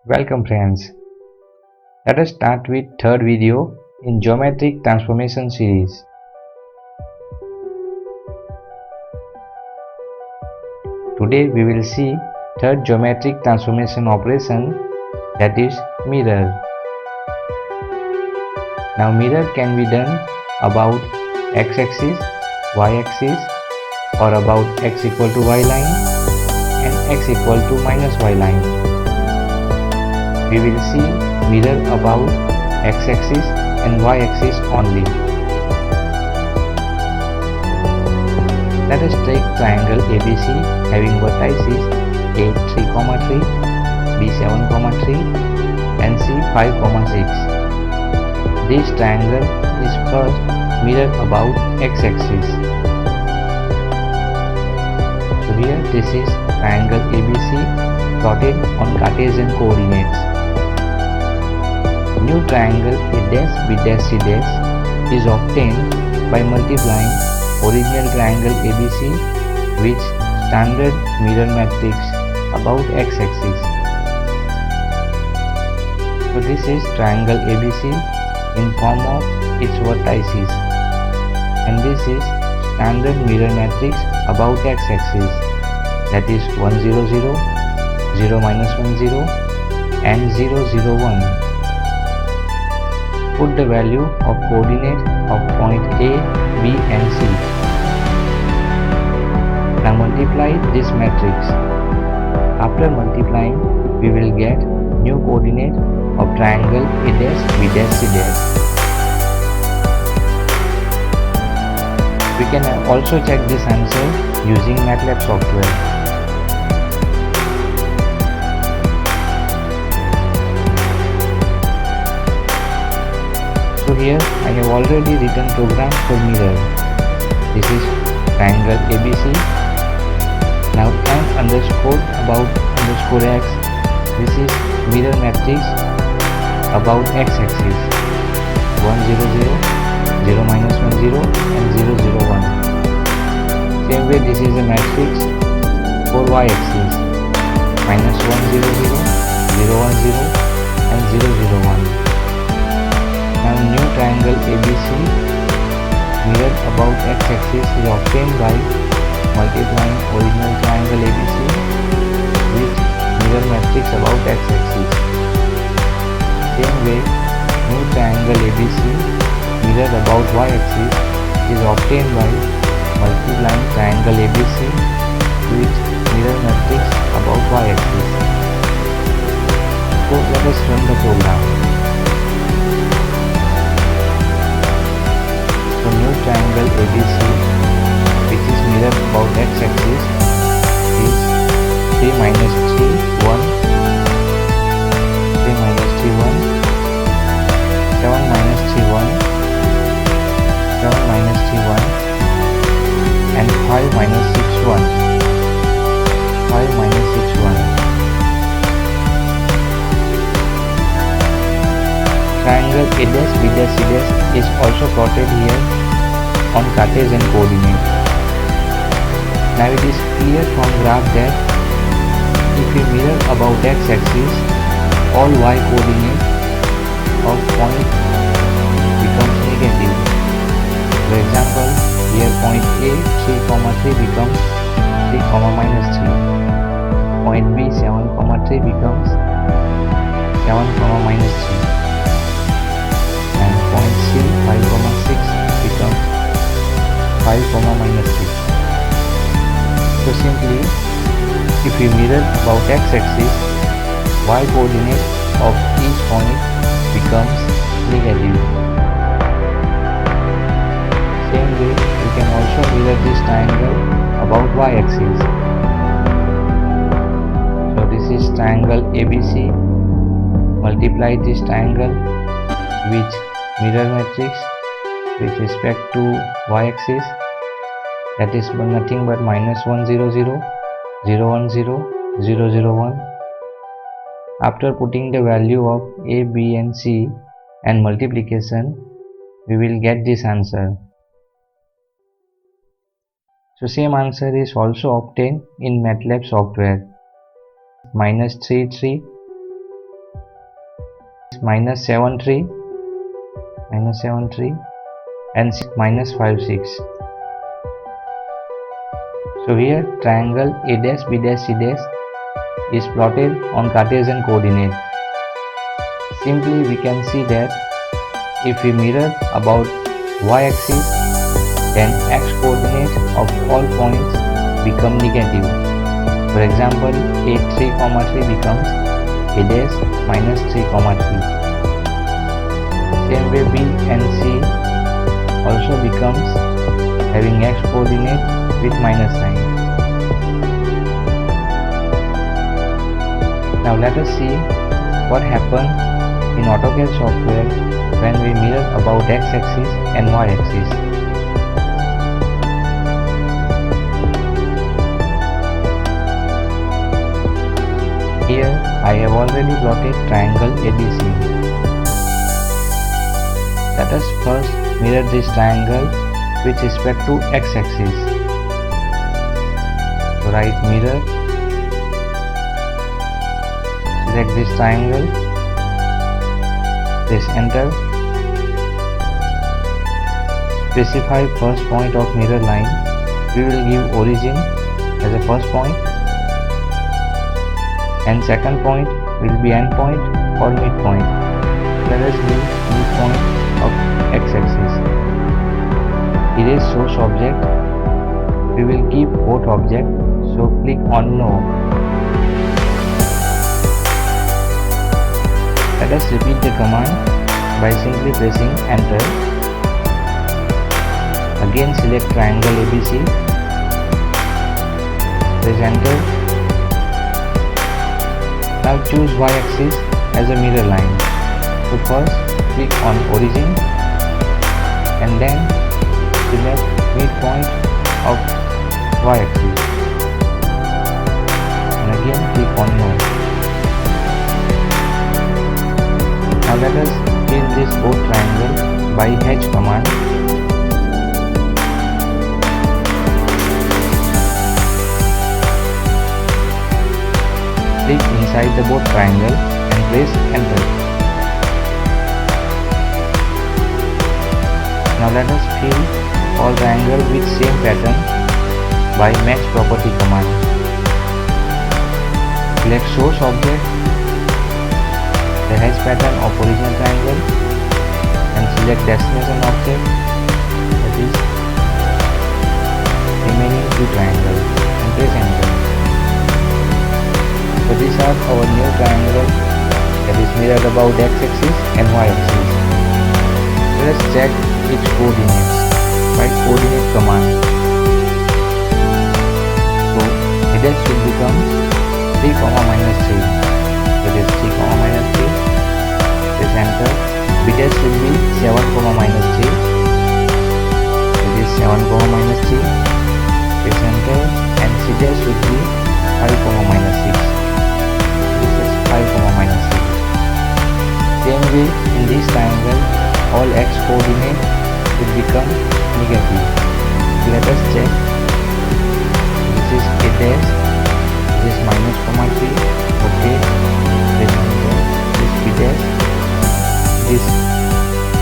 Welcome friends. Let us start with third video in geometric transformation series. Today we will see third geometric transformation operation, that is mirror. Now mirror can be done about x-axis, y-axis, or about x equal to y line and x equal to minus y line. We will see mirror about x-axis and y-axis only. Let us take triangle ABC having vertices A 3, 3, B 7, 3 and C 5, 6. This triangle is first mirror about x-axis. So here this is triangle ABC plotted on Cartesian coordinates. New triangle A dash B dash C dash is obtained by multiplying original triangle ABC with standard mirror matrix about x-axis. So this is triangle ABC in form of its vertices, and this is standard mirror matrix about x-axis, that is 1 0 0, 0 minus 1 0 and 0 0 1. Put the value of coordinate of point A, B and C. Now multiply this matrix. After multiplying, we will get new coordinate of triangle A dash, B dash, C dash. We can also check this answer using MATLAB software. So here I have already written program for mirror. This is triangle ABC. Now m underscore about underscore x. This is mirror matrix about x-axis 1 0 0, 0 minus 1 0 and 0 0 1. Same way this is a matrix for y-axis minus 1 0 0, 0 1 0 and 0 0 1. Now new triangle ABC mirror about x-axis is obtained by multiplying original triangle ABC with mirror matrix about x-axis. Same way, new triangle ABC mirror about y-axis is obtained by multiplying triangle ABC with mirror matrix about y-axis. So let us run the program. So new triangle ABC, which is mirror about x-axis, is 3 minus 3 1, 3 minus 3 1, 7 minus 3 1, 7 minus 3 1 and 5 minus 6 1, 5 minus 6 1. Triangle A dash B dash C dash is also plotted here on Cartesian coordinate. Now it is clear from graph that if we mirror about x-axis, all y coordinate of point becomes negative. For example, here point A 3, 3 becomes 3, minus 3. Point B 7, 3 becomes 7, minus 3. And point C 5, 6 becomes 5, minus 6. So simply, if we mirror about x-axis, y coordinate of each point becomes negative. Same way, we can also mirror this triangle about y-axis. So this is triangle ABC. Multiply this triangle with mirror matrix with respect to y-axis, that is nothing but minus 1 0 0, 0 1 0, 0 0 1. After putting the value of A, B and C and multiplication, we will get this answer. So same answer is also obtained in MATLAB software. Minus 3 3, -7 3 and -5 6. So here triangle A dash B dash C dash is plotted on Cartesian coordinate. Simply we can see that if we mirror about y-axis, then x coordinate of all points become negative. For example, A3, 3 becomes A dash -3, 3. Same way B and C also becomes having x coordinate with minus sign. Now let us see what happens in Auto CAD software when we mirror about x-axis and y-axis. Here I have already plotted triangle ABC. Let us first mirror this triangle with respect to x-axis. So write mirror, select this triangle, press enter, specify first point of mirror line. We will give origin as a first point and second point will be end point or midpoint. Let us give midpoint of x-axis. Erase source object. We will keep both object, so click on no. Let us repeat the command by simply pressing enter. Again select triangle ABC, press enter. Now choose y-axis as a mirror line. So first click on origin and then select midpoint of y-axis and again click on no. Now let us fill this both triangle by H command. Click inside the both triangle and press enter. Now let us fill all triangle with same pattern by match property command. Select source object, the hash pattern of original triangle and select destination object, that is remaining two triangle and press enter. So these are our new triangle that is mirrored about x-axis and y-axis. Let us check its coordinates by coordinate command. So it will become 3, -3. So this 3, -3. Press enter. B dash will be 7, -3. So this 7, -3. Press enter and C dash will be 5, -6. This is 5, -6. Same way in this triangle all x coordinate will become negative. Let us check. This is A dash, this is -3, okay. This B dash, this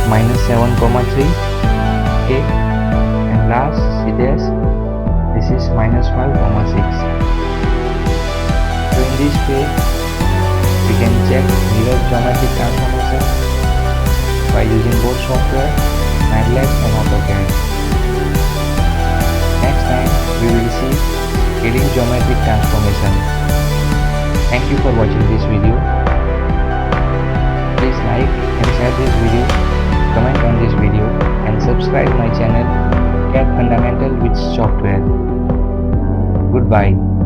-7, 3, okay. And last C dash, this is -5, 6. So in this way we can check mirror geometric transformation by using both software, MATLAB and Auto CAD. Next time we will see scaling geometric transformation. Thank you for watching this video. Please like and share this video, comment on this video and subscribe my channel CAD Fundamental with Software. Goodbye.